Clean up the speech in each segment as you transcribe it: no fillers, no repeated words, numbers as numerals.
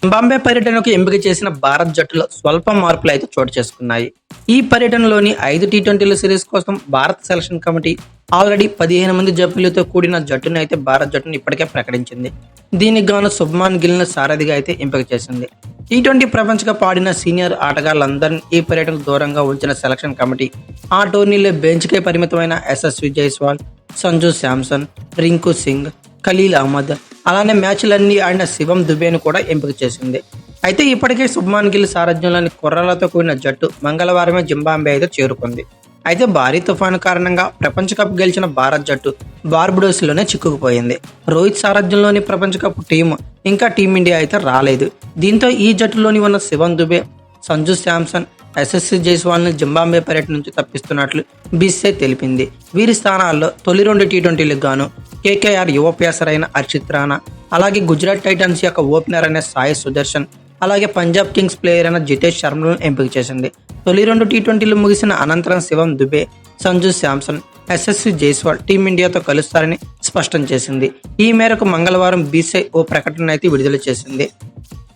Zimbabwe పర్యటనకు ఎంపిక చేసిన భారత్ జట్టులో స్వల్ప మార్పులు అయితే చోటు చేసుకున్నాయి. ఈ పర్యటనలోని 5 టీ20ల సిరీస్ కోసం భారత సెలక్షన్ కమిటీ ఆల్రెడీ 15 మంది జట్టులతో కూడిన జట్టును అయితే భారత్ జట్టును ఇప్పటికే ప్రకటించింది. దీనికి గాను శుభ్మాన్ గిల్ను సారథిగా అయితే ఎంపిక చేసింది. టీ20 ప్రపంచ కప్ ఆడిన సీనియర్ ఆటగాళ్లందరినీ ఈ పర్యటనకు దూరంగా ఉంచిన సెలక్షన్ కమిటీ ఆ టోర్నీలో బెంచ్కే పరిమితమైన యశస్వి జైస్వాల్, సంజు శాంసన్, రింకు సింగ్, ఖలీల్ అహ్మద్, అలానే మ్యాచ్లన్నీ ఆడిన శివం దుబేను కూడా ఎంపిక చేసింది. అయితే ఇప్పటికే శుభ్మాన్ గిల్ సారథ్యంలోని కుర్రాలతో కూడిన జట్టు మంగళవారమే జింబాబ్వే అయితే చేరుకుంది. అయితే భారీ తుఫాను కారణంగా ప్రపంచ కప్ గెలిచిన భారత్ జట్టు బార్బడోస్లోనే చిక్కుకుపోయింది. రోహిత్ సారథ్యంలోని ప్రపంచ కప్ టీం ఇంకా టీమిండియా అయితే రాలేదు. దీంతో ఈ జట్టులోని ఉన్న శివం దుబే, సంజు శాంసన్, యశస్వి జైస్వాల్ని జింబాబ్వే పర్యటన నుంచి తప్పిస్తున్నట్లు బీసీసీఐ తెలిపింది. వీరి స్థానాల్లో తొలి 2 టీ20లకు గాను కేకేఆర్ యువ పేసర్ అయిన హర్షిత్ రాణా, అలాగే గుజరాత్ టైటన్స్ యొక్క ఓపెనర్ అయిన సాయి సుదర్శన్, అలాగే పంజాబ్ కింగ్స్ ప్లేయర్ అయిన జితేష్ శర్మలను ఎంపిక చేసింది. తొలి 2 టీ20లు ముగిసిన అనంతరం శివం దుబే, సంజు శాంసన్, యశస్వి జైస్వాల్ టీమిండియాతో కలుస్తారని స్పష్టం చేసింది. ఈ మేరకు మంగళవారం బీసీసీఐ ఓ ప్రకటన అయితే విడుదల చేసింది.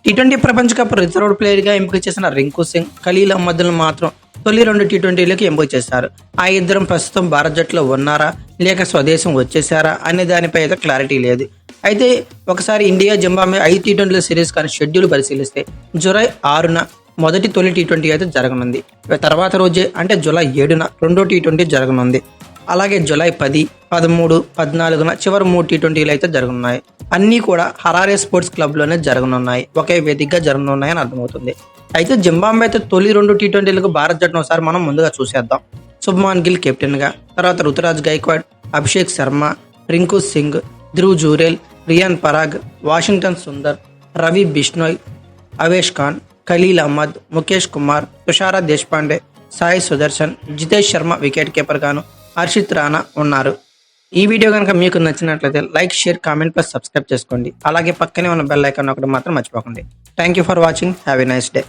టీ20 ప్రపంచ కప్ రిజర్వ్డ్ ప్లేయర్గా ఎంపిక చేసిన రింకు సింగ్, ఖలీల్ అహ్మద్లను మాత్రం తొలి 2 టీ20లకు ఎంపిక చేశారు. ఆ ఇద్దరం ప్రస్తుతం భారత్ జట్టులో ఉన్నారా లేక స్వదేశం వచ్చేసారా అనే దానిపై అయితే క్లారిటీ లేదు. అయితే ఒకసారి ఇండియా జింబాబ్వే 5 టీ20ల సిరీస్ కానీ షెడ్యూల్ పరిశీలిస్తే జూలై 6న మొదటి తొలి టీ20 అయితే జరగనుంది. తర్వాత రోజే అంటే జూలై 7న రెండో టీ20 జరగనుంది. అలాగే జూలై 10, 13, 14న చివరి 3 టీ20లు అయితే జరగనున్నాయి. అన్నీ కూడా హరారే స్పోర్ట్స్ క్లబ్లోనే జరగనున్నాయి. ఒకే వేదికగా జరగనున్నాయని అర్థమవుతుంది. అయితే జింబాబ్వేతో తొలి 2 టీ20లకు భారత్ జట్టును ఒకసారి మనం ముందుగా చూసేద్దాం. శుభ్మాన్ గిల్ కెప్టెన్గా, తర్వాత Ruturaj Gaikwad, Abhishek Sharma, Rinku Singh, Dhruv Jurel, Riyan Parag, Washington Sundar, Ravi Bishnoi, Avesh Khan, Khaleel Ahmed, Mukesh Kumar, Tushar Deshpande, Sai Sudharsan, Jitesh Sharma wicket keeper గాను, హర్షిత్ రాణా ఉన్నారు. ఈ వీడియో కనుక మీకు నచ్చినట్లయితే like, share, comment plus subscribe చేసుకోండి. అలాగే పక్కనే ఉన్న బెల్ ఐకాన్ ఒకటి మాత్రం మర్చిపోకండి. Thank you for watching. Have a nice day.